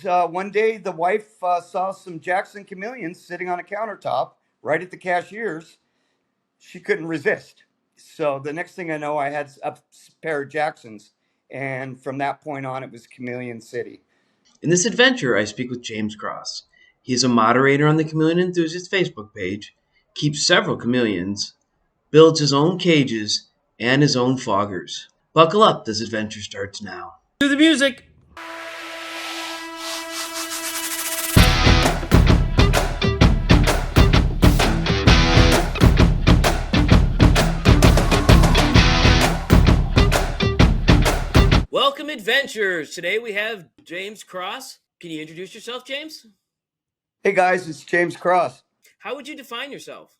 one day the wife saw some Jackson chameleons sitting on a countertop right at the cashier's. She couldn't resist. So the next thing I know, I had a pair of Jacksons. And from that point on, it was Chameleon City. In this adventure, I speak with James Cross. He is a moderator on the Chameleon Enthusiast Facebook page, keeps several chameleons, builds his own cages, and his own foggers. Buckle up, this adventure starts now. To the music! Welcome, adventurers! Today we have James Cross. Can you introduce yourself, James? Hey guys, it's James Cross. How would you define yourself?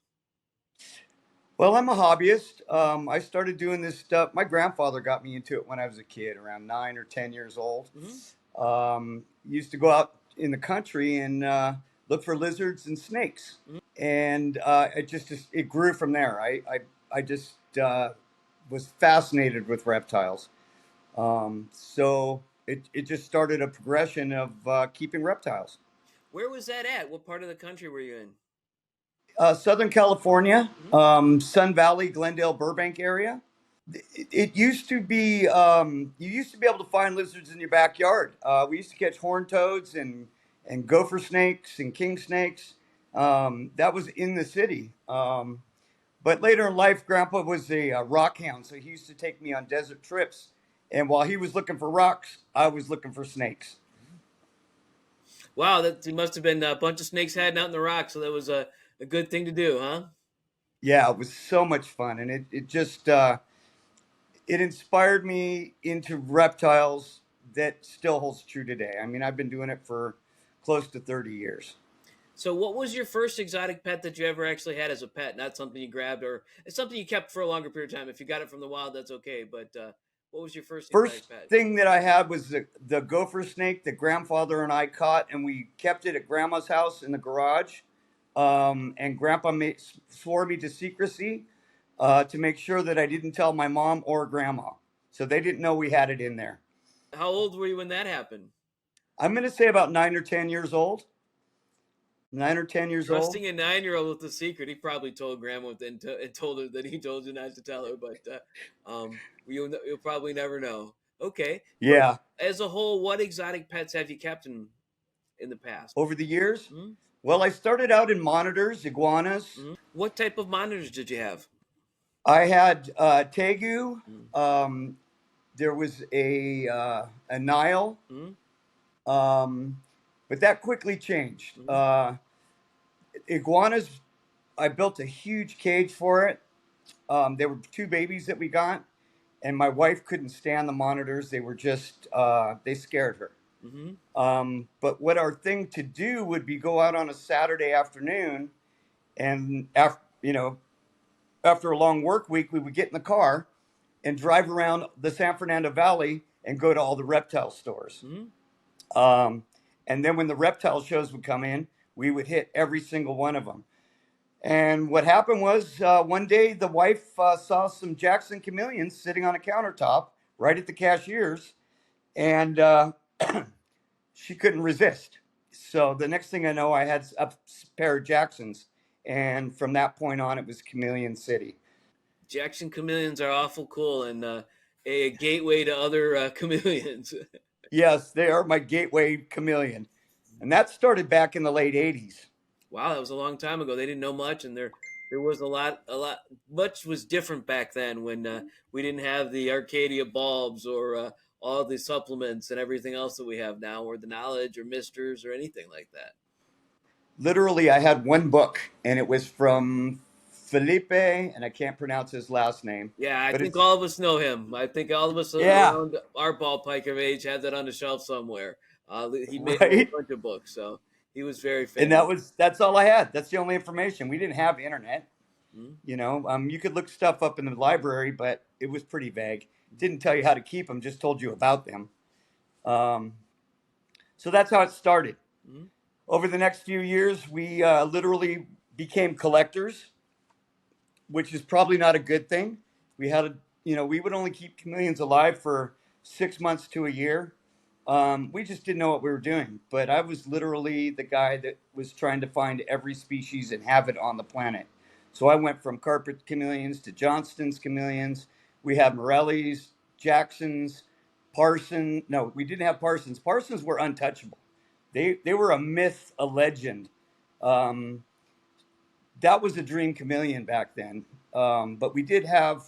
Well, I'm a hobbyist. I started doing this stuff. My grandfather got me into it when I was a kid, around 9 or 10 years old. Used to go out in the country and look for lizards and snakes, and it grew from there. I just was fascinated with reptiles. So it just started a progression of keeping reptiles. Where was that at? What part of the country were you in? Southern California, Sun Valley, Glendale, Burbank area. It used to be you used to be able to find lizards in your backyard. We used to catch horned toads and gopher snakes and king snakes. That was in the city. But later in life, Grandpa was a rock hound, so he used to take me on desert trips. And while he was looking for rocks, I was looking for snakes. Wow, that must have been a bunch of snakes hiding out in the rocks, so that was a good thing to do, huh? Yeah, it was so much fun, and it just it inspired me into reptiles that still holds true today. I mean, I've been doing it for close to 30 years. So, what was your first exotic pet that you ever actually had as a pet? Not something you grabbed, or it's something you kept for a longer period of time. If you got it from the wild, that's okay. But what was your first exotic First pet? thing that I had was the gopher snake that grandfather and I caught, and we kept it at grandma's house in the garage. And grandpa swore me to secrecy to make sure that I didn't tell my mom or grandma. So they didn't know we had it in there. How old were you when that happened? I'm going to say about 9 or 10 years old. 9 or 10 years old. Trusting a 9-year-old with the secret, he probably told grandma and told her that he told you not to tell her, but you'll probably never know. Okay, but Yeah. as a whole, what exotic pets have you kept in the past? Over the years, Hmm? well, I started out in monitors, iguanas. What type of monitors did you have? I had tegu. Mm. Um, there was a Nile, Mm. um, but that quickly changed. Mm. Iguanas, I built a huge cage for it. There were two babies that we got, and my wife couldn't stand the monitors. They were just they scared her. Mm-hmm. But what our thing to do would be go out on a Saturday afternoon, and after a long work week, we would get in the car and drive around the San Fernando Valley and go to all the reptile stores. Mm-hmm. And then when the reptile shows would come in, we would hit every single one of them. And what happened was one day the wife saw some Jackson chameleons sitting on a countertop right at the cashier's, and she couldn't resist. So the next thing I know, I had a pair of Jacksons. And from that point on, it was Chameleon City. Jackson chameleons are awful cool and a gateway to other chameleons. Yes, they are my gateway chameleon. And that started back in the late 80s. Wow, that was a long time ago. They didn't know much, and there was much was different back then when we didn't have the Arcadia bulbs or all the supplements and everything else that we have now, or the knowledge or misters or anything like that. Literally, I had one book, and it was from Felipe, and I can't pronounce his last name, Yeah, I but think it's, all of us know him. I think all of us yeah, around our ballpark of age have that on the shelf somewhere. He made a whole right. bunch of books, so he was very And famous. that's all I had. That's the only information. We didn't have internet. Hmm? You could look stuff up in the library, but it was pretty vague. Didn't tell you how to keep them, just told you about them. Um, so that's how it started. Hmm? Over the next few years, we literally became collectors, which is probably not a good thing. We had we would only keep chameleons alive for 6 months to a year. We just didn't know what we were doing. But I was literally the guy that was trying to find every species and have it on the planet. So I went from carpet chameleons to Johnston's chameleons. We had Morelli's, Jackson's, Parson. No, we didn't have Parsons. Parsons were untouchable. They were a myth, a legend. Um, that was a dream chameleon back then. But we did have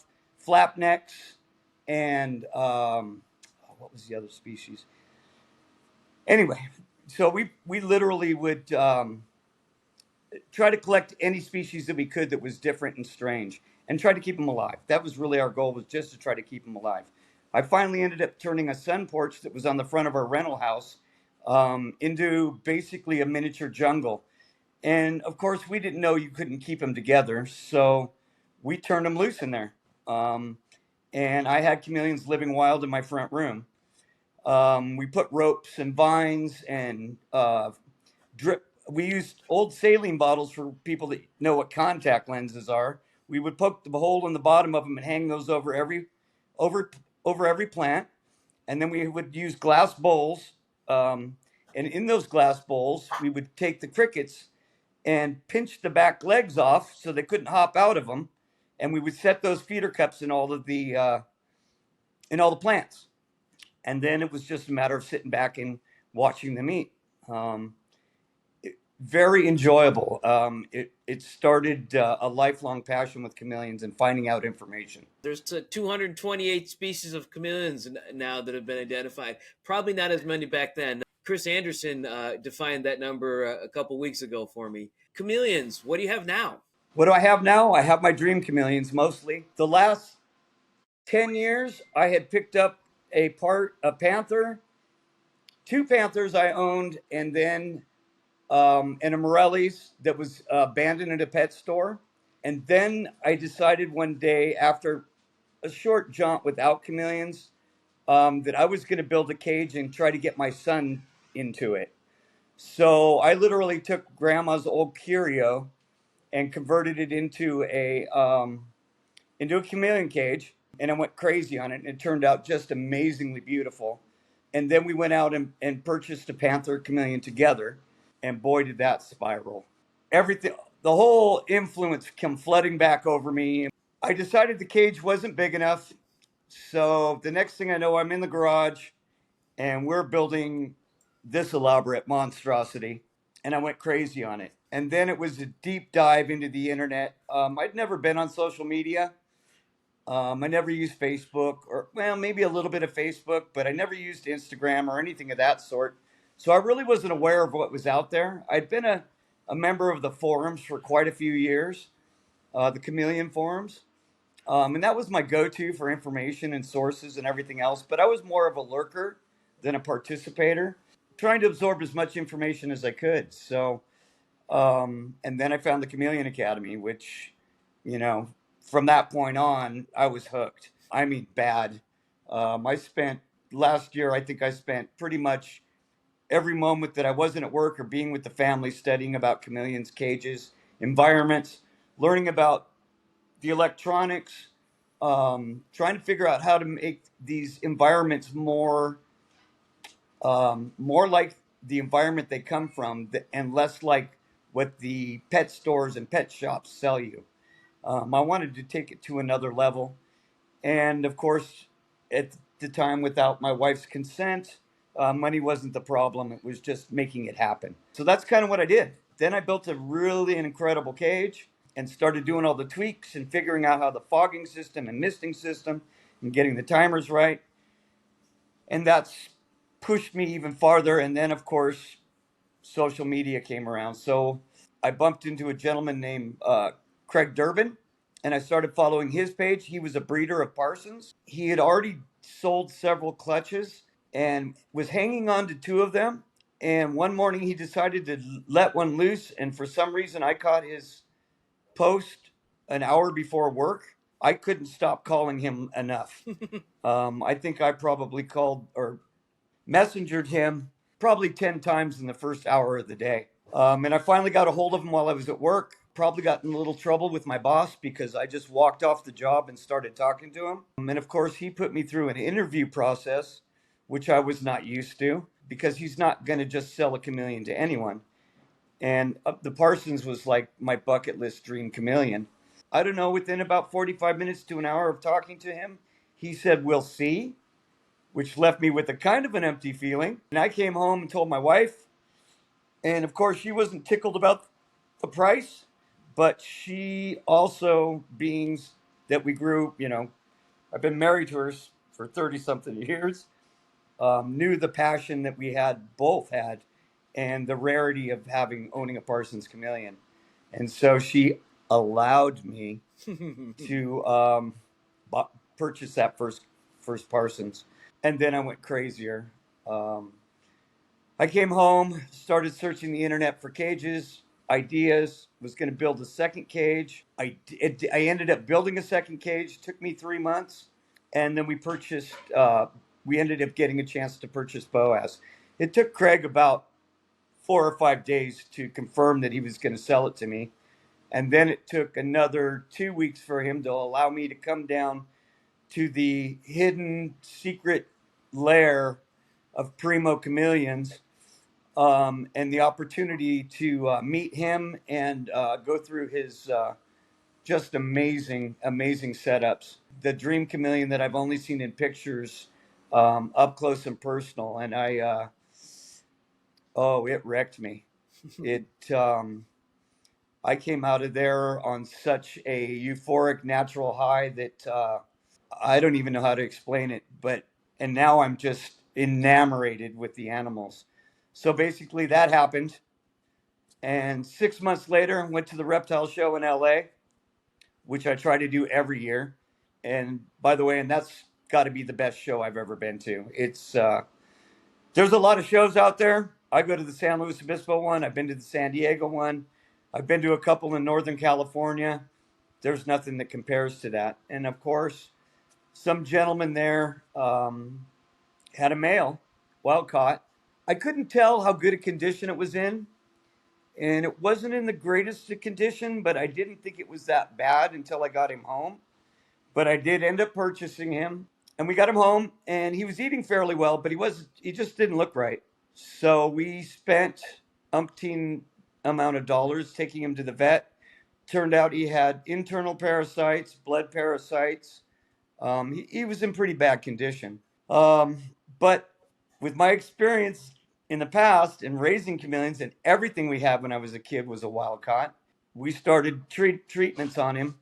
flapnecks and what was the other species? Anyway, so we literally would try to collect any species that we could that was different and strange, and try to keep them alive. That was really our goal, was just to try to keep them alive. I finally ended up turning a sun porch that was on the front of our rental house into basically a miniature jungle. And of course, we didn't know you couldn't keep them together, so we turned them loose in there. Um, and I had chameleons living wild in my front room. We put ropes and vines and drip. We used old saline bottles for people that know what contact lenses are. We would poke the hole in the bottom of them and hang those over over every plant, and then we would use glass bowls. And in those glass bowls, we would take the crickets and pinch the back legs off so they couldn't hop out of them, and we would set those feeder cups in all the plants, and then it was just a matter of sitting back and watching them eat. Um, Very enjoyable. It started a lifelong passion with chameleons and finding out information. There's 228 species of chameleons now that have been identified. Probably not as many back then. Chris Anderson defined that number a couple weeks ago for me. Chameleons, what do you have now? What do I have now? I have my dream chameleons mostly. The last 10 years, I had picked up a panther, two panthers I owned, and then and a Morelli's that was abandoned at a pet store. And then I decided one day, after a short jaunt without chameleons, that I was going to build a cage and try to get my son into it. So I literally took grandma's old curio and converted it into a chameleon cage, and I went crazy on it, and it turned out just amazingly beautiful. And then we went out and purchased a panther chameleon together, and boy, did that spiral. Everything, the whole influence came flooding back over me. I decided the cage wasn't big enough, so the next thing I know, I'm in the garage, and we're building this elaborate monstrosity, and I went crazy on it. And then it was a deep dive into the internet. I'd never been on social media. I never used Facebook, or well, maybe a little bit of Facebook, but I never used Instagram or anything of that sort. So I really wasn't aware of what was out there. I'd been a member of the forums for quite a few years, the Chameleon forums, and that was my go-to for information and sources and everything else. But I was more of a lurker than a participator, trying to absorb as much information as I could. So, and then I found the Chameleon Academy, which, you know, from that point on, I was hooked. I mean, bad. I spent last year, I think I spent pretty much every moment that I wasn't at work or being with the family studying about chameleons, cages, environments, learning about the electronics, trying to figure out how to make these environments more like the environment they come from, and less like what the pet stores and pet shops sell you. I wanted to take it to another level. And of course, at the time, without my wife's consent, money wasn't the problem. It was just making it happen. So that's kind of what I did. Then I built a really incredible cage and started doing all the tweaks and figuring out how the fogging system and misting system and getting the timers right. And that's pushed me even farther. And then, of course, social media came around. So I bumped into a gentleman named Craig Durbin, and I started following his page. He was a breeder of Parsons. He had already sold several clutches and was hanging on to two of them. And one morning he decided to let one loose. And for some reason, I caught his post an hour before work. I couldn't stop calling him enough. I think I probably called or messengered him probably 10 times in the first hour of the day. And I finally got a hold of him while I was at work. Probably got in a little trouble with my boss because I just walked off the job and started talking to him. And of course, he put me through an interview process which I was not used to, because he's not going to just sell a chameleon to anyone. And the Parsons was like my bucket list dream chameleon. I don't know, within about 45 minutes to an hour of talking to him, he said, "We'll see," which left me with a kind of an empty feeling. And I came home and told my wife, and of course, she wasn't tickled about the price, but she also, being that we grew, I've been married to her for 30 something years, knew the passion that we had both had and the rarity of owning a Parsons chameleon. And so she allowed me to purchase that first Parsons. And then I went crazier. Um, I came home, started searching the internet for cages, ideas, was going to build a second cage. I ended up building a second cage, took me 3 months. And then we ended up getting a chance to purchase Boaz. It took Craig about 4 or 5 days to confirm that he was going to sell it to me. And then it took another 2 weeks for him to allow me to come down to the hidden secret lair of primo chameleons, and the opportunity to meet him and go through his just amazing setups. The dream chameleon that I've only seen in pictures, up close and personal, and it wrecked me. It I came out of there on such a euphoric natural high that I don't even know how to explain it. And now I'm just enamored with the animals. So basically, that happened. And 6 months later, I went to the reptile show in LA, which I try to do every year. And by the way, and that's got to be the best show I've ever been to. There's a lot of shows out there. I go to the San Luis Obispo one. I've been to the San Diego one. I've been to a couple in Northern California. There's nothing that compares to that. And of course, some gentleman there had a male, wild caught. I couldn't tell how good a condition it was in, and it wasn't in the greatest of condition, but I didn't think it was that bad until I got him home. But I did end up purchasing him, and we got him home, and he was eating fairly well, but he just didn't look right. So we spent umpteen amount of dollars taking him to the vet. Turned out he had internal parasites, blood parasites. He was in pretty bad condition. Um, but with my experience in the past in raising chameleons, and everything we had when I was a kid was a wild caught, we started treatments on him.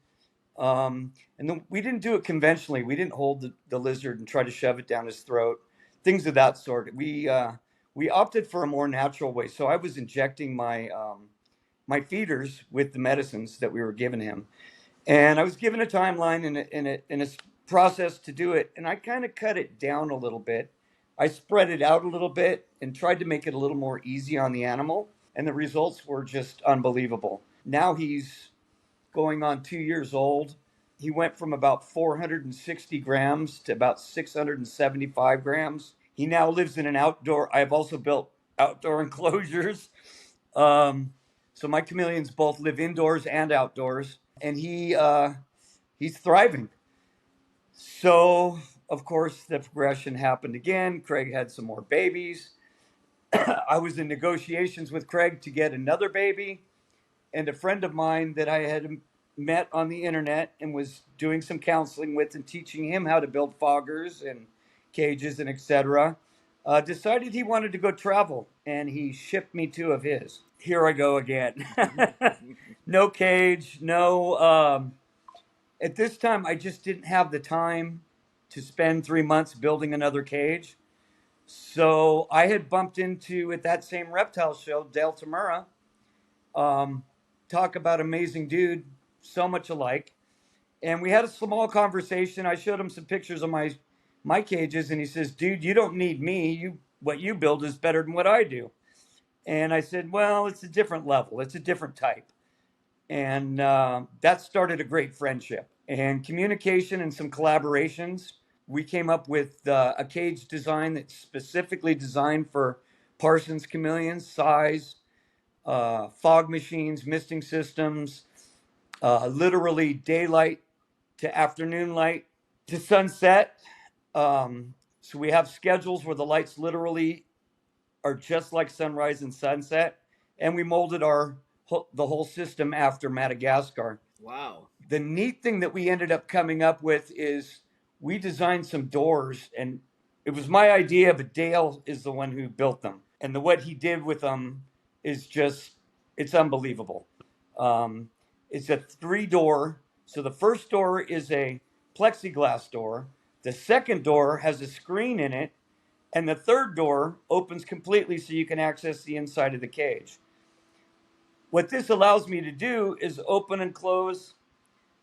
And then we didn't do it conventionally. We didn't hold the lizard and try to shove it down his throat, things of that sort. We opted for a more natural way. So I was injecting my feeders with the medicines that we were giving him, and I was given a timeline and a process to do it, and I kind of cut it down a little bit. I spread it out a little bit and tried to make it a little more easy on the animal, and the results were just unbelievable. Now he's going on 2 years old. He went from about 460 grams to about 675 grams. He now lives in an outdoor. I've also built outdoor enclosures. So my chameleons both live indoors and outdoors, and he's thriving. So of course the progression happened again. Craig had some more babies. I was in negotiations with Craig to get another baby, and a friend of mine that I had met on the internet and was doing some counseling with and teaching him how to build foggers and cages and etc. Decided he wanted to go travel, and he shipped me two of his. Here I go again. No cage, no. At this time, I just didn't have the time to spend 3 months building another cage. So I had bumped into, at that same reptile show, Dale Tamura. Talk about amazing dude, so much alike. And we had a small conversation. I showed him some pictures of my cages, and he says, "Dude, you don't need me. What you build is better than what I do." And I said, "Well, it's a different level. It's a different type." And that started a great friendship and communication and some collaborations. We came up with a cage design that's specifically designed for Parsons chameleons, size, fog machines, misting systems, literally daylight to afternoon light to sunset. So we have schedules where the lights literally are just like sunrise and sunset, and we molded the whole system after Madagascar. Wow. The neat thing that we ended up coming up with is we designed some doors, and it was my idea, but Dale is the one who built them. And what he did with them is just, it's unbelievable. Um, it's a 3 door. So the first door is a plexiglass door. The second door has a screen in it. And the third door opens completely so you can access the inside of the cage. What this allows me to do is open and close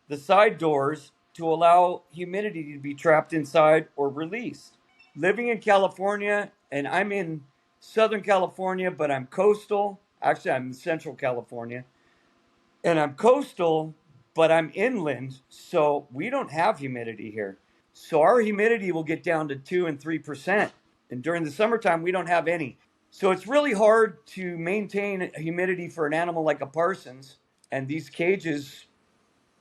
the side doors to allow humidity to be trapped inside or released. Living in California, and I'm in Southern California, but I'm coastal. Actually, I'm in Central California, and I'm coastal, but I'm inland, so we don't have humidity here. So our humidity will get down to 2 and 3%. And during the summertime, we don't have any. So it's really hard to maintain humidity for an animal like a Parsons. And these cages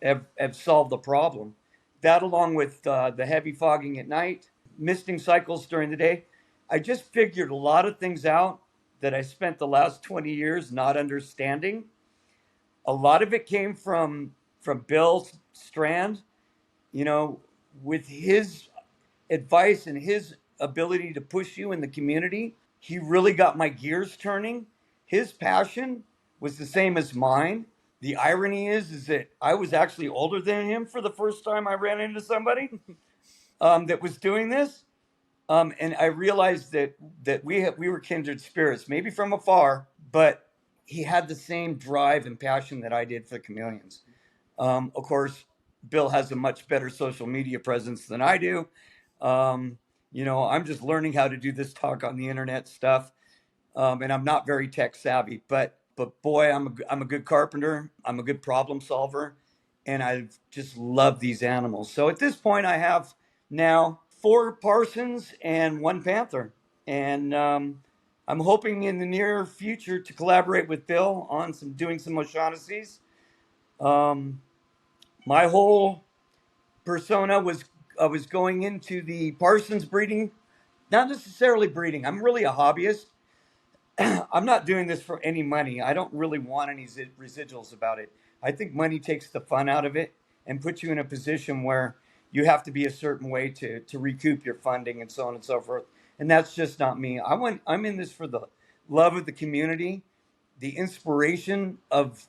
have solved the problem. That, along with the heavy fogging at night, misting cycles during the day, I just figured a lot of things out that I spent the last 20 years not understanding. A lot of it came from Bill Strand, you know, with his advice and his ability to push you in the community. He really got my gears turning. His passion was the same as mine. The irony is that I was actually older than him for the first time I ran into somebody that was doing this, and I realized that we were kindred spirits, maybe from afar, but he had the same drive and passion that I did for the chameleons. Of course, Bill has a much better social media presence than I do. Um, I'm just learning how to do this talk on the internet stuff, and I'm not very tech savvy. But boy, I'm a good carpenter. I'm a good problem solver, and I just love these animals. So at this point, I have now 4 Parsons and 1 Panther, and I'm hoping in the near future to collaborate with Bill on doing some O'Shaughnessy's. Um, my whole persona was I was going into the Parsons breeding, not necessarily breeding. I'm really a hobbyist. I'm not doing this for any money. I don't really want any residuals about it. I think money takes the fun out of it and puts you in a position where you have to be a certain way to recoup your funding and so on and so forth. And that's just not me. I'm in this for the love of the community, the inspiration of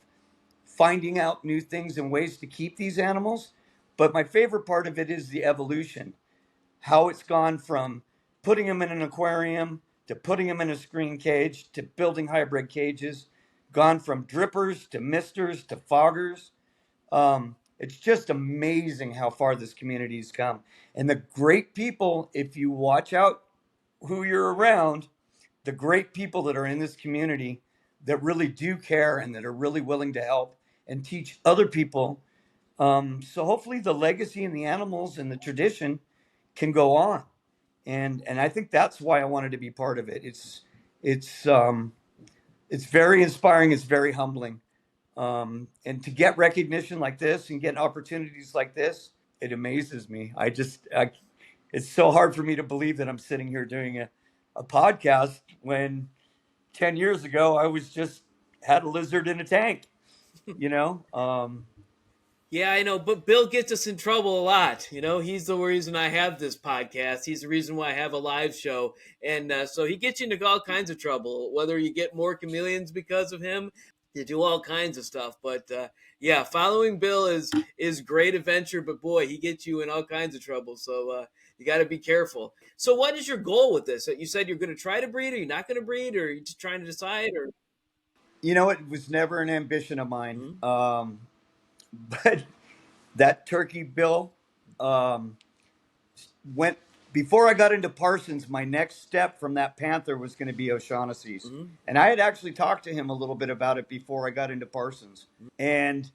finding out new things and ways to keep these animals. But my favorite part of it is the evolution, how it's gone from putting them in an aquarium to putting them in a screen cage to building hybrid cages, gone from drippers to misters to foggers. It's just amazing how far this community's come. And the great people, if you watch out who you're around, the great people that are in this community that really do care and that are really willing to help and teach other people. So hopefully the legacy and the animals and the tradition can go on. And I think that's why I wanted to be part of it. It's very inspiring. It's very humbling. And to get recognition like this and get opportunities like this, it amazes me. It's so hard for me to believe that I'm sitting here doing a podcast when 10 years ago I was just had a lizard in a tank, you know? Yeah, I know, but Bill gets us in trouble a lot. He's the reason I have this podcast. He's the reason why I have a live show, and so he gets you into all kinds of trouble. Whether you get more chameleons because of him, you do all kinds of stuff. But yeah, following Bill is great adventure. But boy, he gets you in all kinds of trouble. So you got to be careful. So, what is your goal with this? You said you're going to try to breed. Are you not going to breed, or are you just trying to decide? Or It was never an ambition of mine. Mhm. But that turkey bill went before I got into Parsons. My next step from that Panther was going to be O'Shaughnessy's, Mhm. and I had actually talked to him a little bit about it before I got into Parsons, and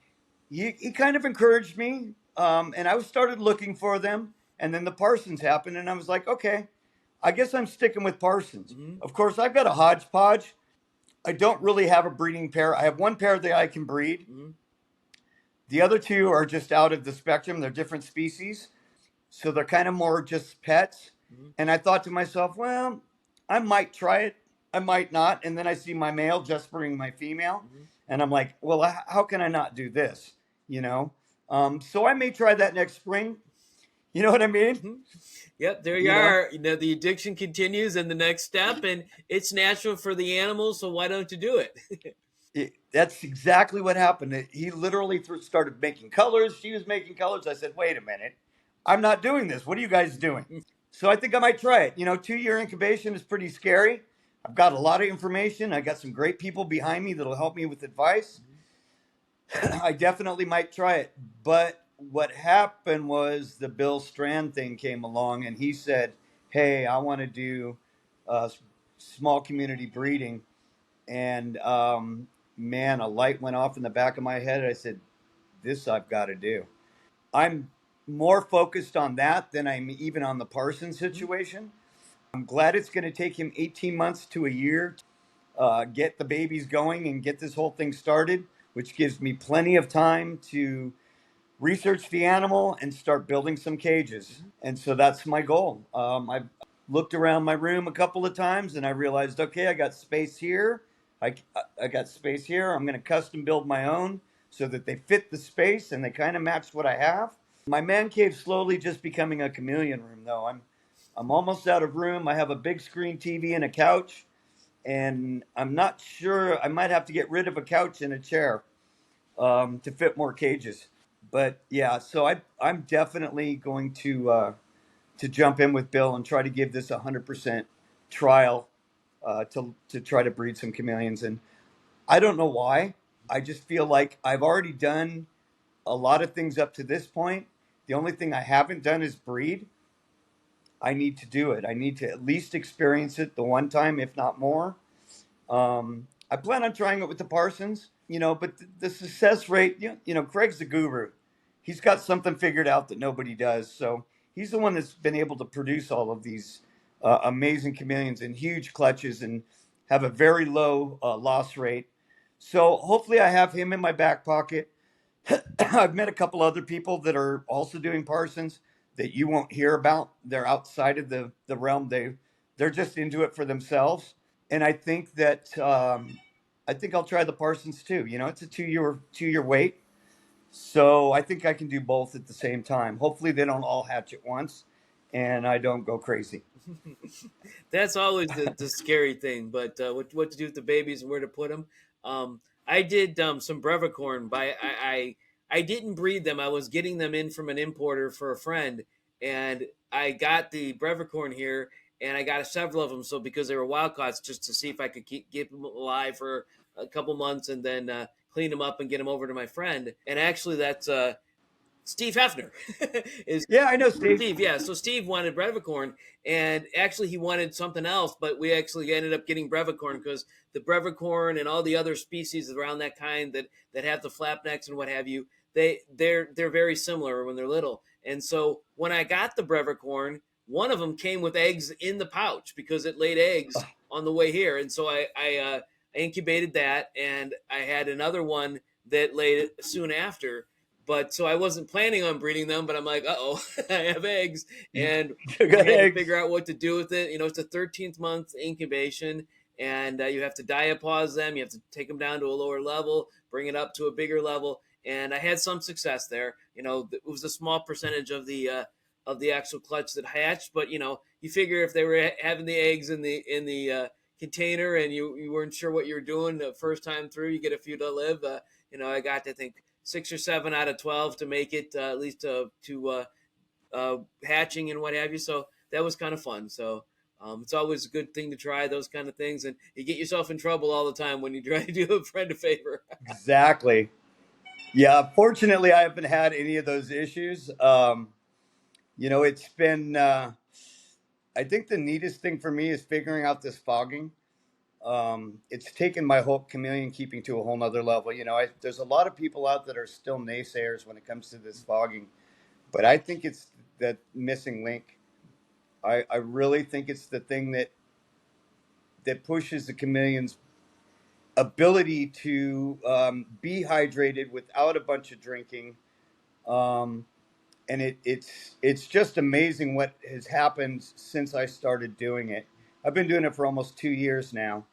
he kind of encouraged me, and I started looking for them, and then the Parsons happened, and I was like, okay, I guess I'm sticking with Parsons. Mhm. Of course, I've got a hodgepodge. I don't really have a breeding pair. I have 1 pair that I can breed. Mhm. The other 2 are just out of the spectrum. They're different species. So they're kind of more just pets. Mhm. And I thought to myself, well, I might try it. I might not. And then I see my male just bringing my female. Mhm. And I'm like, well, how can I not do this? You know? So I may try that next spring. You know what I mean? Mhm. Yep, there you You know, are. The addiction continues, and the next step, and it's natural for the animals. So why don't you do it? that's exactly what happened. He literally started making colors. She was making colors. I said, wait a minute. I'm not doing this. What are you guys doing? So I think I might try it. 2-year incubation is pretty scary. I've got a lot of information. I got some great people behind me that'll help me with advice. I definitely might try it. But what happened was the Bill Strand thing came along, and he said, hey, I want to do small community breeding. And man, a light went off in the back of my head. I said, this I've got to do. I'm more focused on that than I'm even on the Parsons situation. I'm glad it's going to take him 18 months to a year to get the babies going and get this whole thing started, which gives me plenty of time to research the animal and start building some cages. And so that's my goal. I've looked around my room a couple of times and I realized, okay, I got space here. I, I got space here. I'm going to custom build my own so that they fit the space and they kind of match what I have. My man cave slowly just becoming a chameleon room, though. I'm almost out of room. I have a big screen TV and a couch, and I'm not sure. I might have to get rid of a couch and a chair to fit more cages. But yeah, so I'm definitely going to jump in with Bill and try to give this 100% trial to try to breed some chameleons. And I don't know why. I just feel like I've already done a lot of things up to this point. The only thing I haven't done is breed. I need to do it. I need to at least experience it the one time, if not more. I plan on trying it with the Parsons, but the success rate, Craig's the guru. He's got something figured out that nobody does. So he's the one that's been able to produce all of these amazing chameleons in huge clutches and have a very low loss rate. So hopefully I have him in my back pocket. I've met a couple other people that are also doing Parsons that you won't hear about. They're outside of the realm. They're just into it for themselves. And I think I'll try the Parsons too. It's a two year wait, so I think I can do both at the same time. Hopefully, they don't all hatch at once, and I don't go crazy. That's always the scary thing. But what to do with the babies and where to put them? I did some Brevicorn. I didn't breed them. I was getting them in from an importer for a friend, and I got the Brevicorn here, and I got several of them. So because they were wild caughts, just to see if I could keep them alive for a couple months, and then clean them up and get them over to my friend. And actually, that's Steve Hefner is Yeah, I know, Steve. Steve. Yeah, so Steve wanted Brevicorn, and actually he wanted something else, but we actually ended up getting Brevicorn because the Brevicorn and all the other species around that kind that have the flap necks and what have you, they're very similar when they're little. And so when I got the Brevicorn, one of them came with eggs in the pouch because it laid eggs on the way here, and so I incubated that, and I had another one that laid it soon after. But so I wasn't planning on breeding them, but I'm like, oh, I have eggs, and You I got had to eggs. figure out what to do with it. It's a 13th month incubation, and you have to diapause them. You have to take them down to a lower level, bring it up to a bigger level, and I had some success there. It was a small percentage of the actual clutch that hatched, but you figure if they were having the eggs in the container and you weren't sure what you were doing the first time through, you get a few to live. I got to think 6 or 7 out of 12 to make it at least to hatching and what have you. So that was kind of fun. So it's always a good thing to try those kind of things, and you get yourself in trouble all the time when you try to do a friend a favor. Exactly. Yeah. Fortunately, I haven't had any of those issues. It's been. I think the neatest thing for me is figuring out this fogging. It's taken my whole chameleon keeping to a whole nother level. There's a lot of people out that are still naysayers when it comes to this fogging, but I think it's that missing link. I really think it's the thing that pushes the chameleon's ability to be hydrated without a bunch of drinking. Um, and it's just amazing what has happened since I started doing it. I've been doing it for almost 2 years now,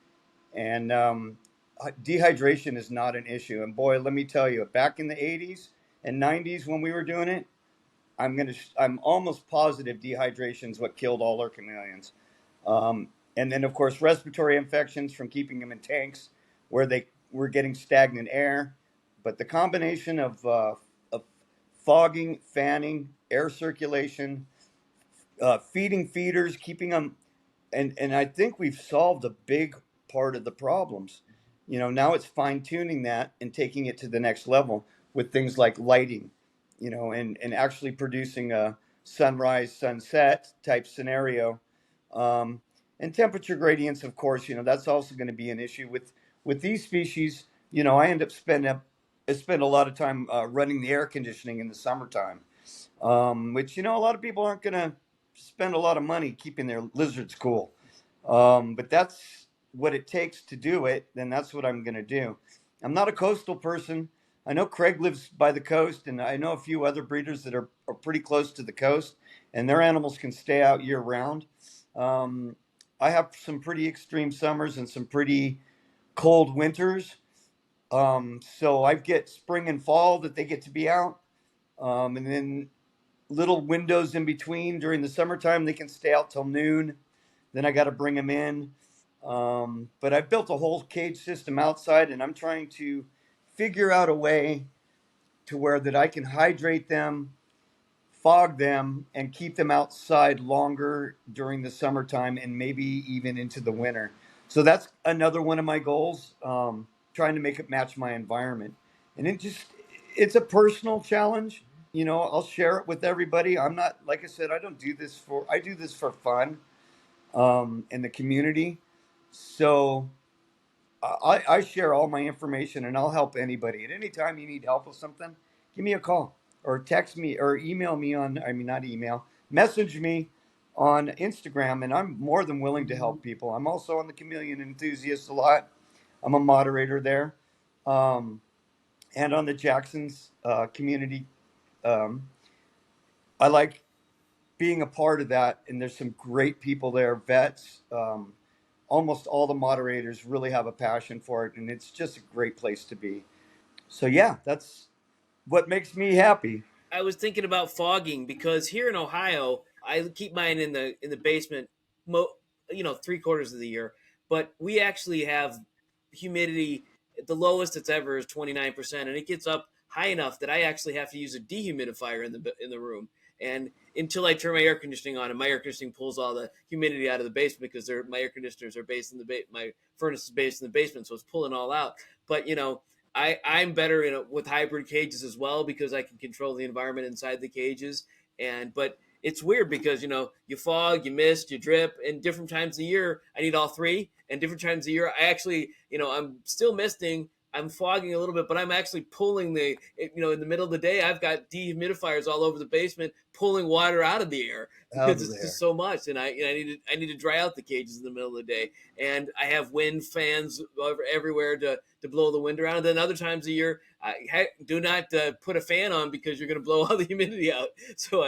and dehydration is not an issue. And boy, let me tell you, back in the '80s and '90s when we were doing it, I'm almost positive dehydration is what killed all our chameleons. And then, of course, respiratory infections from keeping them in tanks where they were getting stagnant air. But the combination of fogging, fanning, air circulation, feeding feeders, keeping them, and I think we've solved a big part of the problems. Now it's fine tuning that and taking it to the next level with things like lighting, and actually producing a sunrise, sunset type scenario. Um, and temperature gradients, of course, that's also going to be an issue with these species. I end up I spend a lot of time running the air conditioning in the summertime, which a lot of people aren't going to spend a lot of money keeping their lizards cool. But that's what it takes to do it. Then that's what I'm going to do. I'm not a coastal person. I know Craig lives by the coast, and I know a few other breeders that are pretty close to the coast, and their animals can stay out year round. Um, I have some pretty extreme summers and some pretty cold winters. So I get spring and fall that they get to be out. And then little windows in between during the summertime, they can stay out till noon. Then I got to bring them in. But I've built a whole cage system outside, and I'm trying to figure out a way to where that I can hydrate them, fog them, and keep them outside longer during the summertime and maybe even into the winter. So that's another one of my goals, trying to make it match my environment. And it's a personal challenge. I'll share it with everybody. I'm not, like I said, I do this for fun, in the community. So I share all my information and I'll help anybody. At any time you need help with something, give me a call or text me or email me I mean, not email, message me on Instagram, and I'm more than willing to help people. I'm also on the Chameleon Enthusiast a lot. I'm a moderator there, um, and on the Jackson's community. Um, I like being a part of that, and there's some great people there, vets. Almost all the moderators really have a passion for it, and it's just a great place to be. So yeah, that's what makes me happy. I was thinking about fogging because here in Ohio, I keep mine in the basement, three-quarters of the year. But we actually have humidity. The lowest it's ever is 29%, and it gets up high enough that I actually have to use a dehumidifier in the room. And until I turn my air conditioning on, and my air conditioning pulls all the humidity out of the basement because my air conditioners are based in my furnace is based in the basement, so it's pulling all out. But I'm better with hybrid cages as well because I can control the environment inside the cages. But it's weird because you fog, you mist, you drip, and different times of the year I need all three. And different times of the year I actually I'm still misting. I'm fogging a little bit, but I'm actually pulling in the middle of the day. I've got dehumidifiers all over the basement, pulling water out of the air Out because of it's just there. so much. And I need to dry out the cages in the middle of the day. And I have wind fans everywhere to blow the wind around. And then other times of year, do not put a fan on because you're going to blow all the humidity out. So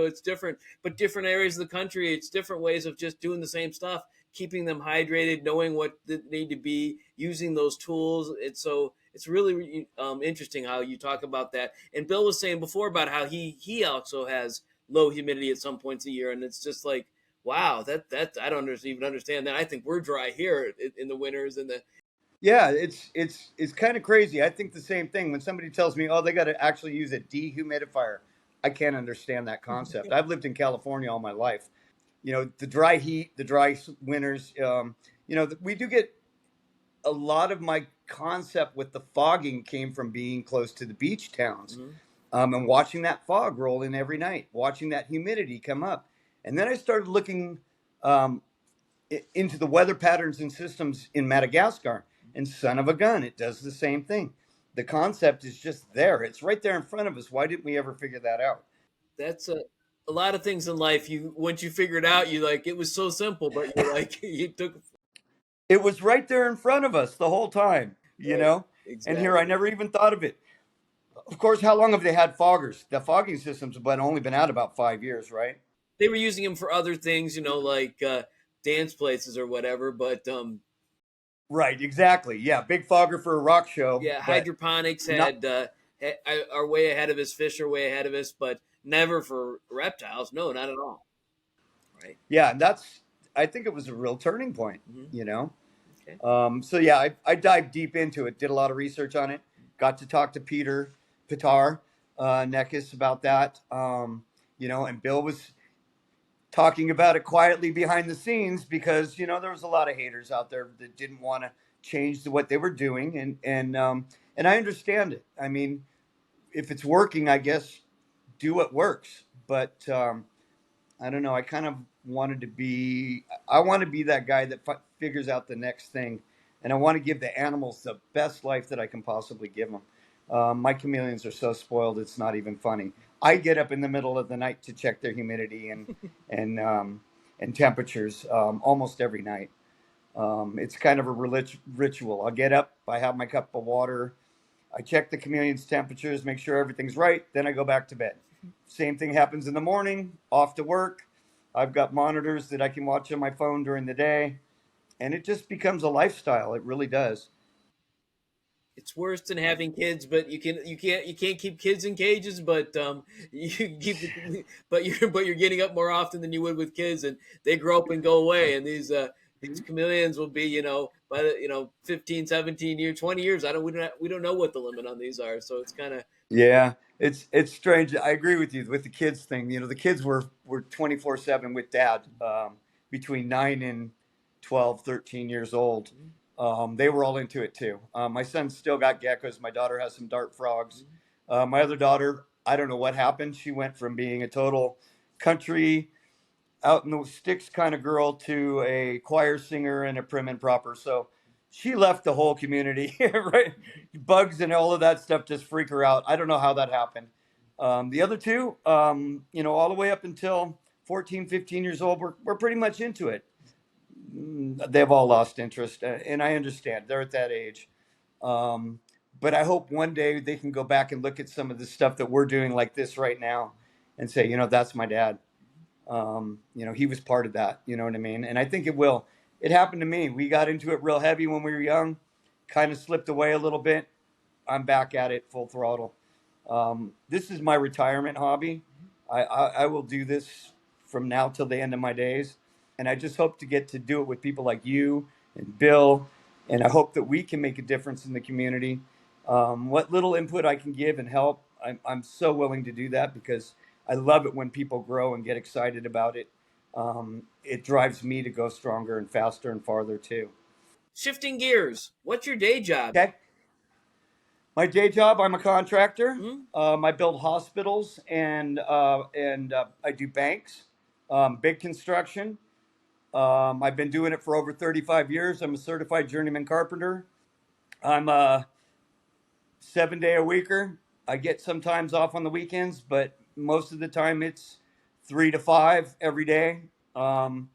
it's different, but different areas of the country, it's different ways of just doing the same stuff, keeping them hydrated, knowing what they need to be, using those tools. It's really interesting how you talk about that. And Bill was saying before about how he also has low humidity at some points a year, and it's just like, wow, that I don't even understand that. I think we're dry here in the winters and the Yeah, it's kind of crazy. I think the same thing when somebody tells me, "Oh, they got to actually use a dehumidifier." I can't understand that concept. I've lived in California all my life. The dry heat, the dry winters. We do get a lot of my concept with the fogging came from being close to the beach towns, Mhm. and watching that fog roll in every night, watching that humidity come up. And then I started looking um, into the weather patterns and systems in Madagascar. And son of a gun, it does the same thing. The concept is just there. It's right there in front of us. Why didn't we ever figure that out? That's a lot of things in life. You once you figure it out, you like it was so simple, but you're like you took It was right there in front of us the whole time, right and here I exactly. never even thought of it. Of course, how long have they had foggers? The fogging system's only been out about 5 years, right? They were using them for other things, like dance places or whatever. But Right, exactly. Yeah, big fogger for a rock show, yeah, but hydroponics not. are way ahead of us. Fish are way ahead of us, but never for reptiles. No, not at all. Right. Yeah, and that's. I think it was a real turning point. Hmm. You know. Okay. So yeah, I dived deep into it, did a lot of research on it, got to talk to Peter Pitar Nekis about that. And Bill was talking about it quietly behind the scenes because there was a lot of haters out there that didn't want to change what they were doing, and I understand it. I mean, if it's working, I guess do what works. But I don't know. I kind of wanted to be. I want to be that guy that figures out the next thing, and I want to give the animals the best life that I can possibly give them. My chameleons are so spoiled; it's not even funny. I get up in the middle of the night to check their humidity and um, and temperatures almost every night. It's kind of a ritual. I'll get up. I have my cup of water. I check the chameleon's temperatures, make sure everything's right. Then I go back to bed. Same thing happens in the morning, off to work. I've got monitors that I can watch on my phone during the day. And it just becomes a lifestyle. It really does. It's worse than having kids, but you can't keep kids in cages, but you can keep but you're getting up more often than you would with kids, and they grow up and go away, and these chameleons will be by the 15, 17 years, 20 years. I don't we don't know what the limit on these are, so it's kind of Yeah, it's strange. I agree with you with the kids thing. The kids were 24/7 with dad, between 9 and 12, 13 years old. They were all into it too. My son's still got geckos. My daughter has some dart frogs. My other daughter, I don't know what happened. She went from being a total country out in the sticks kind of girl to a choir singer and a prim and proper. So she left the whole community, right? Bugs and all of that stuff just freak her out. I don't know how that happened. The other two, all the way up until 14, 15 years old, we're pretty much into it. They've all lost interest, and I understand they're at that age. Um, but I hope one day they can go back and look at some of the stuff that we're doing like this right now and say, that's my dad. He was part of that. You know what I mean? And I think it will. It happened to me. We got into it real heavy when we were young, kind of slipped away a little bit. I'm back at it full throttle. This is my retirement hobby. I will do this from now till the end of my days. And I just hope to get to do it with people like you and Bill. And I hope that we can make a difference in the community. What little input I can give and help, I'm so willing to do that because I love it when people grow and get excited about it. It drives me to go stronger and faster and farther too. shifting gears. What's your day job? Okay. My day job, I'm a contractor. Hmm? I build hospitals and I do banks, big construction. I've been doing it for over 35 years. I'm a certified journeyman carpenter. I'm a 7 day a weeker. I get sometimes off on the weekends, but most of the time it's 3 to 5 every day. Um,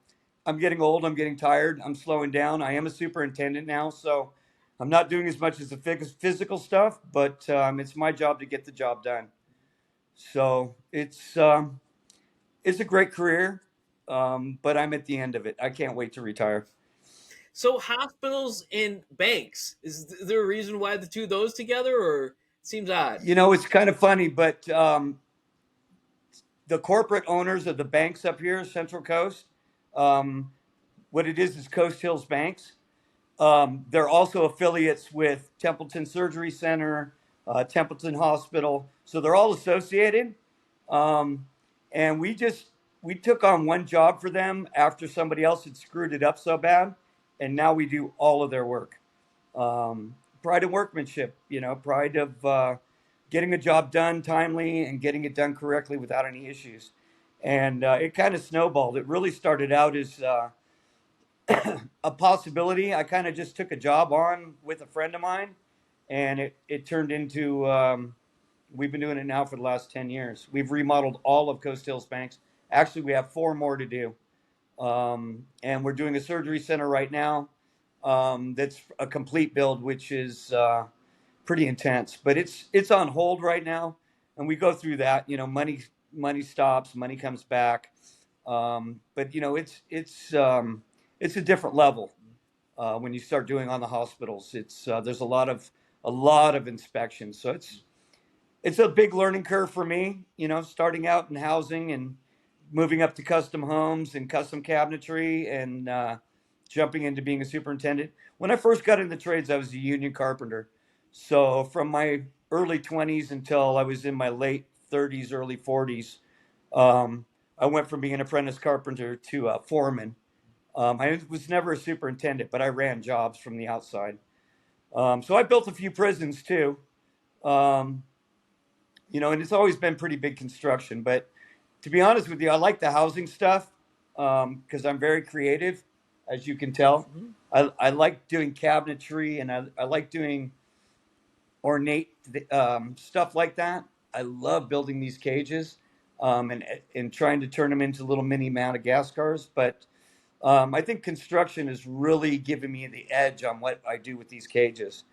I'm getting old. I'm getting tired. I'm slowing down. I am a superintendent now, so I'm not doing as much as the physical stuff, but it's my job to get the job done. So it's a great career, but I'm at the end of it. I can't wait to retire. So hospitals and banks, is there a reason why the two of those together, or it seems odd? It's kind of funny, but the corporate owners of the banks up here, Central Coast, um, what it is Coast Hills Banks. They're also affiliates with Templeton Surgery Center, Templeton Hospital, so they're all associated. Um, and we took on one job for them after somebody else had screwed it up so bad, and now we do all of their work. Pride of workmanship, pride of getting a job done timely and getting it done correctly without any issues. And it kind of snowballed. It really started out as a possibility. I kind of just took a job on with a friend of mine, and it turned into we've been doing it now for the last 10 years. We've remodeled all of Coast Hills Banks. Actually, we have four more to do. And we're doing a surgery center right now that's a complete build, which is pretty intense. But it's on hold right now, and we go through that. You know, money stops, money comes back. But you know, it's a different level when you start doing on the hospitals. It's there's a lot of inspections, so it's a big learning curve for me. You know, starting out in housing and moving up to custom homes and custom cabinetry and jumping into being a superintendent. When I first got into trades, I was a union carpenter. So from my early 20s until I was in my late 30s, early 40s, um, I went from being an apprentice carpenter to a foreman. I was never a superintendent, but I ran jobs from the outside. So I built a few prisons too. Um, you know, and it's always been pretty big construction. But to be honest with you, I like the housing stuff because I'm very creative, as you can tell. Mhm. I like doing cabinetry and I like doing ornate stuff like that. I love building these cages and trying to turn them into little mini Madagascars. But I think construction is really giving me the edge on what I do with these cages.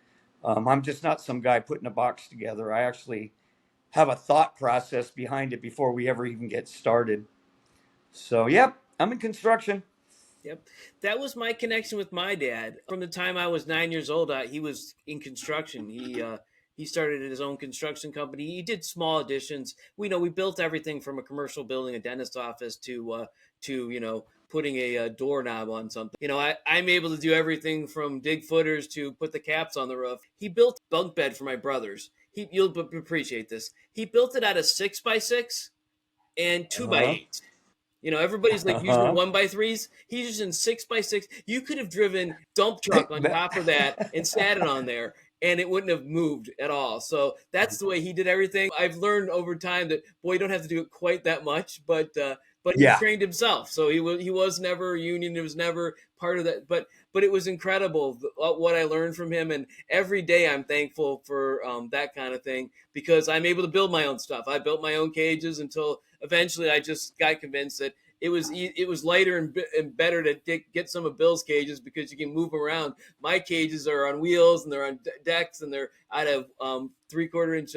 I'm just not some guy putting a box together. I actually have a thought process behind it before we ever even get started. So, yep, I'm in construction. Yep. That was my connection with my dad. From the time I was 9 years old, he was in construction. He started his own construction company. He did small additions. We built everything from a commercial building, a dentist office, to putting a doorknob on something. I'm able to do everything from dig footers to put the caps on the roof. He built a bunk bed for my brothers. You'll appreciate this. He built it out of 6x6 and two by Uh-huh. eight. Everybody's like using Uh-huh. 1x3s. He's using 6x6. You could have driven dump truck on top of that and sat it on there, and it wouldn't have moved at all. So that's the way he did everything. I've learned over time that boy, you don't have to do it quite that much, but he Yeah. trained himself. So he was never union. It was never part of that. But it was incredible what I learned from him, and every day I'm thankful for that kind of thing because I'm able to build my own stuff. I built my own cages until eventually I just got convinced that it was lighter and better to get some of Bill's cages because you can move them around. My cages are on wheels and they're on decks and they're out of 3/4 inch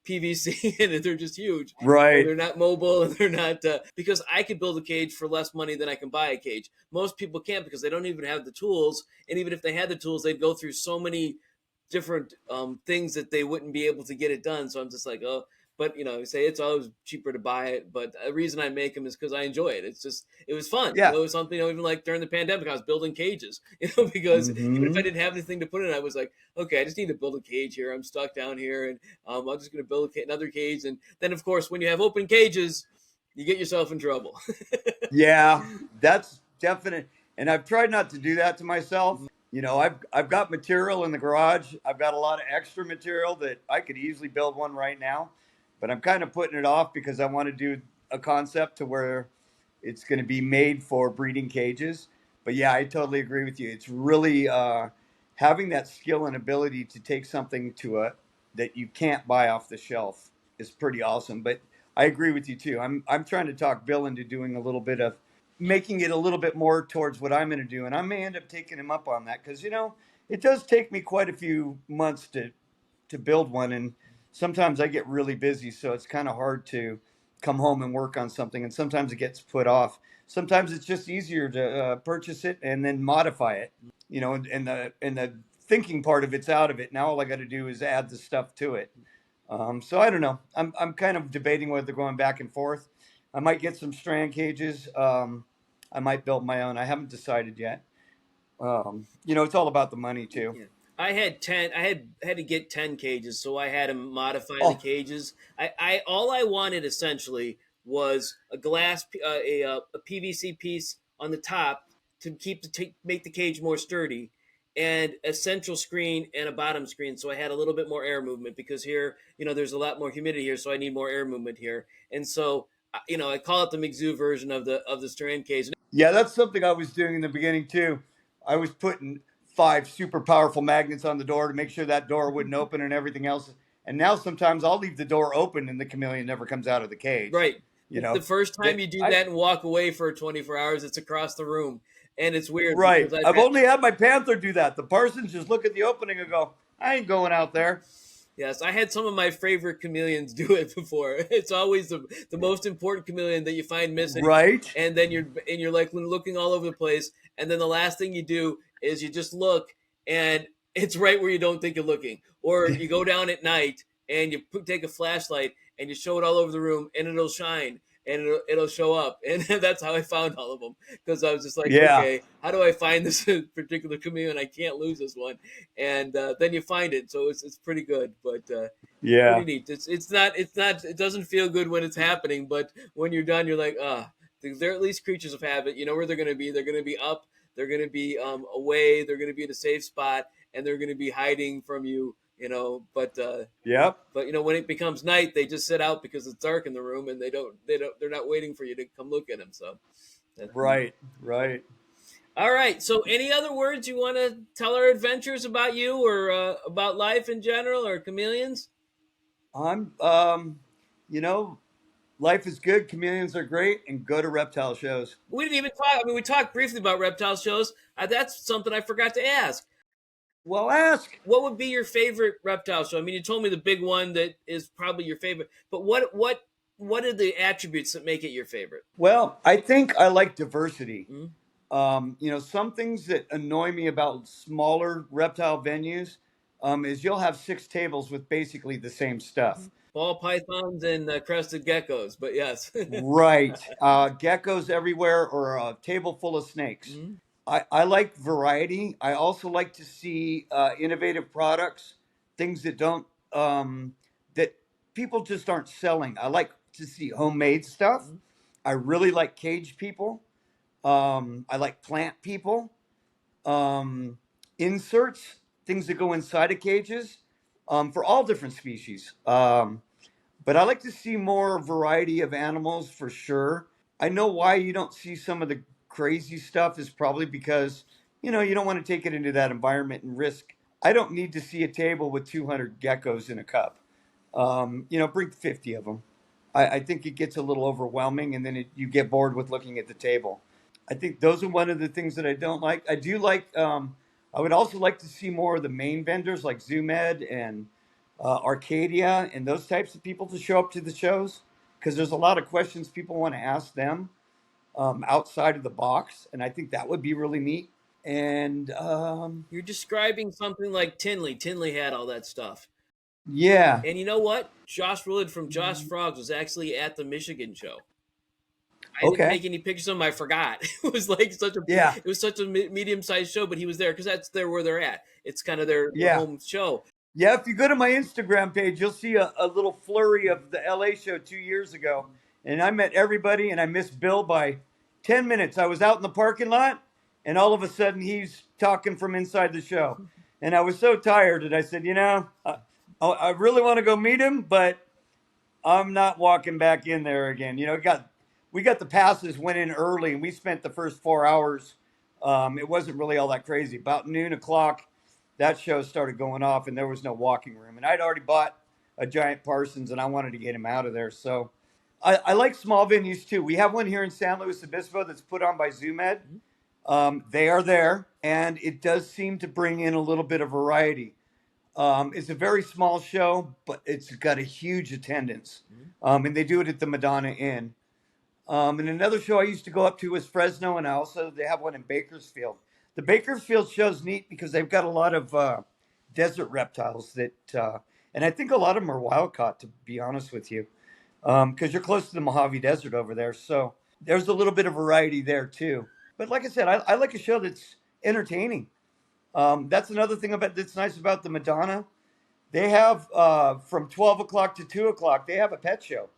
PVC and they're just huge. Right. They're not mobile and they're not because I could build a cage for less money than I can buy a cage. Most people can't because they don't even have the tools, and even if they had the tools, they'd go through so many different things that they wouldn't be able to get it done. So I'm just like, oh, but you say it's always cheaper to buy it. But the reason I make them is because I enjoy it. It was fun. Yeah. It was something, even like during the pandemic, I was building cages, because even if I Hmm. didn't have anything to put in, I was like, okay, I just need to build a cage here. I'm stuck down here, and I'm just going to build another cage. And then, of course, when you have open cages, you get yourself in trouble. Yeah, that's definite. And I've tried not to do that to myself. You know, I've got material in the garage. I've got a lot of extra material that I could easily build one right now, but I'm kind of putting it off because I want to do a concept to where it's going to be made for breeding cages. But yeah, I totally agree with you. It's really having that skill and ability to take something to a that you can't buy off the shelf is pretty awesome. But I agree with you too. I'm trying to talk Bill into doing a little bit of making it a little bit more towards what I'm going to do, and I may end up taking him up on that because it does take me quite a few months to build one, and sometimes I get really busy, so it's kind of hard to come home and work on something, and sometimes it gets put off. Sometimes it's just easier to purchase it and then modify it, and the thinking part of it's out of it. Now all I got to do is add the stuff to it. So I don't know. I'm kind of debating whether going back and forth. I might get some strand cages. I might build my own. I haven't decided yet. It's all about the money too. Yeah. I had 10. I had to get 10 cages, so I had to modify the Oh, cages. I all I wanted essentially was a glass, a PVC piece on the top to make the cage more sturdy, and a central screen and a bottom screen, so I had a little bit more air movement because here, there's a lot more humidity here, so I need more air movement here, and so I call it the McZoo version of the strand cage. yeah, that's something I was doing in the beginning too. I was putting 5 super powerful magnets on the door to make sure that door wouldn't open and everything else. And now sometimes I'll leave the door open and the chameleon never comes out of the cage. Right. You It's the know, first time that you do I that and walk away for 24 hours. It's across the room. and it's weird because Right. I've I've had. only had my panther do that. The Parsons just look at the opening and go, I ain't going out there. Yes, I had some of my favorite chameleons do it before. It's always the most important chameleon that you find missing, Right. and then you're like looking all over the place, and then the last thing you do is you just look, and it's right where you don't think you're looking, or you go down at night and you take a flashlight and you show it all over the room, and it'll shine and it'll show up, and that's how I found all of them because I was just like, Yeah. okay, how do I find this particular chameleon? I can't lose this one, and then you find it, so it's pretty good, but pretty Yeah. neat. It's not it doesn't feel good when it's happening, but when you're done, you're like, they're at least creatures of habit. You know where they're going to be. They're going to be up. They're going to be away. They're going to be in a safe spot, and they're going to be hiding from you. Yep. But when it becomes night, they just sit out because it's dark in the room, and they're not waiting for you to come look at them. So that's neat. Right. Right. All right. So, any other words you want to tell our adventures about you, or about life in general, or chameleons? I'm, you know, life is good. Chameleons are great, and go to reptile shows. We didn't even talk. I mean, we talked briefly about reptile shows. That's something I forgot to ask. Well, ask. What would be your favorite reptile show? I mean, you told me the big one that is probably your favorite, but what are the attributes that make it your favorite? Well, I think I like diversity. Mm-hmm. Some things that annoy me about smaller reptile venues is you'll have six tables with basically the same stuff. Ball pythons and crested geckos, but yes. Right. Geckos everywhere or a table full of snakes. Mm-hmm. I like variety. I also like to see innovative products, things that don't, that people just aren't selling. I like to see homemade stuff. Mm-hmm. I really like cage people. I like plant people, inserts, things that go inside of cages for all different species. But I like to see more variety of animals for sure. I know why you don't see some of the crazy stuff is probably because, you don't want to take it into that environment and risk. I don't need to see a table with 200 geckos in a cup. Bring 50 of them. I think it gets a little overwhelming and then you get bored with looking at the table. I think those are one of the things that I don't like. I do like, I would also like to see more of the main vendors like ZoomEd and Arcadia and those types of people to show up to the shows because there's a lot of questions people want to ask them outside of the box. And I think that would be really neat. And You're describing something like Tinley. Tinley had all that stuff. yeah, And you know what? Josh Willard from Josh Frogs was actually at the Michigan show. I didn't okay. make any pictures of him. I forgot. It was like Yeah, it was such a medium-sized show, but he was there because that's where they're at. It's kind of their yeah. home show. Yeah, if you go to my Instagram page, you'll see a little flurry of the LA show 2 years ago. And I met everybody and I missed Bill by 10 minutes. I was out in the parking lot and all of a sudden he's talking from inside the show. And I was so tired that I said, I really want to go meet him, but I'm not walking back in there again. We got the passes, went in early, and we spent the first 4 hours. It wasn't really all that crazy. About noon o'clock, that show started going off, and there was no walking room. And I'd already bought a giant Parsons, and I wanted to get him out of there. So I like small venues too. We have one here in San Luis Obispo that's put on by ZoomEd. They are there, and it does seem to bring in a little bit of variety. It's a very small show, but it's got a huge attendance. And they do it at the Madonna Inn. And another show I used to go up to was Fresno, and they have one in Bakersfield. The Bakersfield show's neat because they've got a lot of desert reptiles and I think a lot of them are wild caught, to be honest with you, because you're close to the Mojave Desert over there. So there's a little bit of variety there too. But like I said, I like a show that's entertaining. That's another thing that's nice about the Madonna. They have from 12 o'clock to 2 o'clock, they have a pet show.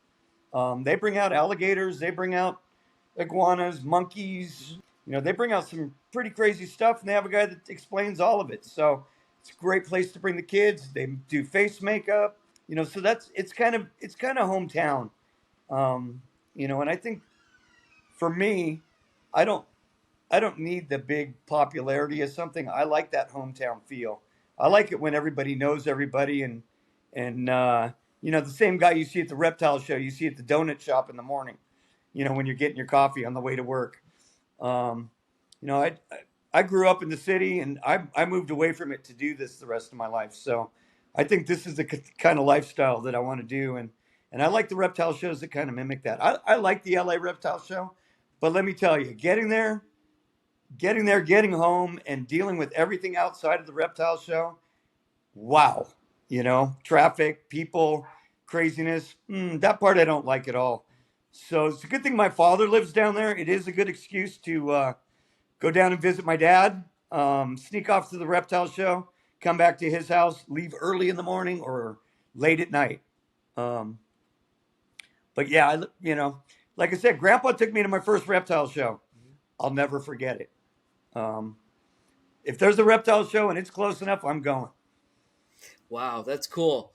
They bring out alligators, they bring out iguanas, monkeys. They bring out some pretty crazy stuff, and they have a guy that explains all of it. So it's a great place to bring the kids. They do face makeup. So it's kind of hometown. And I think for me, I don't I don't need the big popularity of something. I like that hometown feel. I like it when everybody knows everybody and the same guy you see at the reptile show, you see at the donut shop in the morning, when you're getting your coffee on the way to work. Um, You know, I grew up in the city, and I moved away from it to do this the rest of my life. So I think this is the kind of lifestyle that I want to do, and I like the reptile shows that kind of mimic that. I like the LA Reptile Show, but let me tell you, getting home, and dealing with everything outside of the reptile show, wow. You know, traffic, people, craziness. That part I don't like at all. So it's a good thing my father lives down there. It is a good excuse to go down and visit my dad, sneak off to the reptile show, come back to his house, leave early in the morning or late at night. Um, but yeah, like I said, Grandpa took me to my first reptile show. I'll never forget it. Um, if there's a reptile show and it's close enough, I'm going. Wow, that's cool.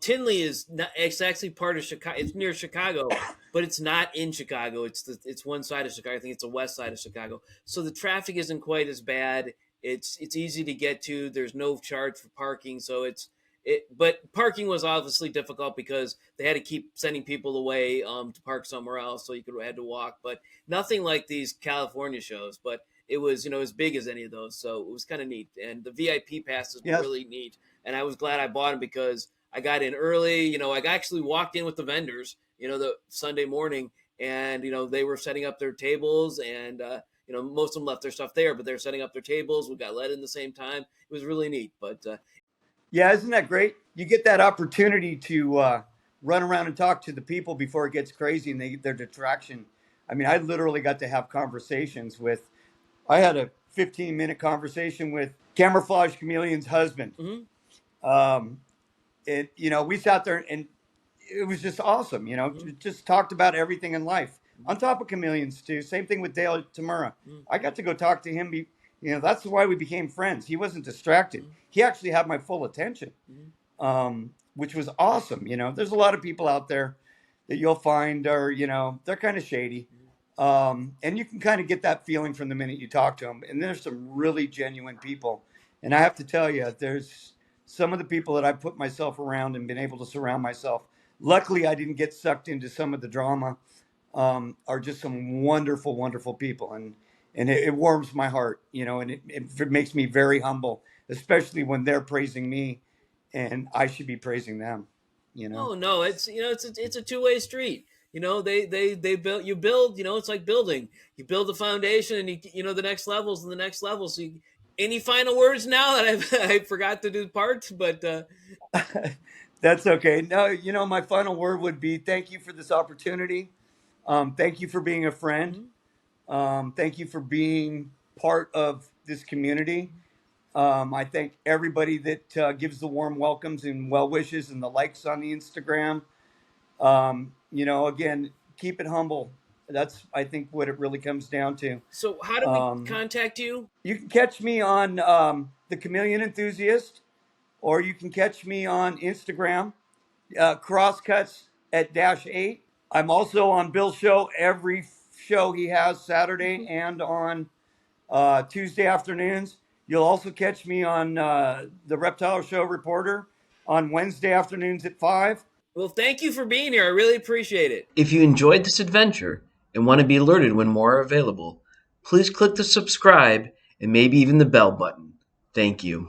Tinley is not. It's actually part of Chicago. It's near Chicago, but it's not in Chicago. It's one side of Chicago. I think it's the west side of Chicago. So the traffic isn't quite as bad. It's easy to get to. There's no charge for parking, so it. But parking was obviously difficult because they had to keep sending people away to park somewhere else, so you could had to walk. But nothing like these California shows. But it was as big as any of those, so it was kind of neat. And the VIP passes were Yes. really neat, and I was glad I bought them because I got in early. I actually walked in with the vendors, the Sunday morning, and they were setting up their tables, and most of them left their stuff there, but they're setting up their tables. We got let in the same time. It was really neat. But Yeah, isn't that great? You get that opportunity to run around and talk to the people before it gets crazy and their distraction. I mean, I literally got to have conversations with. I had a 15-minute conversation with Camouflage Chameleon's husband. mhm, Um, we sat there and it was just awesome. mhm, Just talked about everything in life. On top of Chameleons too. Same thing with Dale Tamura. mhm, I got to go talk to him. That's why we became friends. He wasn't distracted. mhm, He actually had my full attention, mhm. which was awesome. There's a lot of people out there that you'll find are, they're kind of shady. And you can kind of get that feeling from the minute you talk to them. And there's some really genuine people. And I have to tell you, there's some of the people that I put myself around and been able to surround myself. Luckily, I didn't get sucked into some of the drama. Are just some wonderful, wonderful people, and it warms my heart, and it makes me very humble, especially when they're praising me, and I should be praising them. You know. Oh no, it's a two-way street. They build, you build. It's like building. You build the foundation, and the next levels and the next level. So, any final words now that I forgot to do part, but That's okay. No, my final word would be thank you for this opportunity. Thank you for being a friend. mhm. Thank you for being part of this community. I thank everybody that gives the warm welcomes and well wishes and the likes on the Instagram. Again, keep it humble. That's, I think, what it really comes down to. So how do we Um, contact you? you can catch me on The Chameleon Enthusiast, or you can catch me on Instagram, Crosscuts at -8. I'm also on Bill's show every show he has Saturday and on Tuesday afternoons. You'll also catch me on the Reptile Show Reporter on Wednesday afternoons at 5. Well, thank you for being here. I really appreciate it. If you enjoyed this adventure and want to be alerted when more are available, please click the subscribe and maybe even the bell button. Thank you.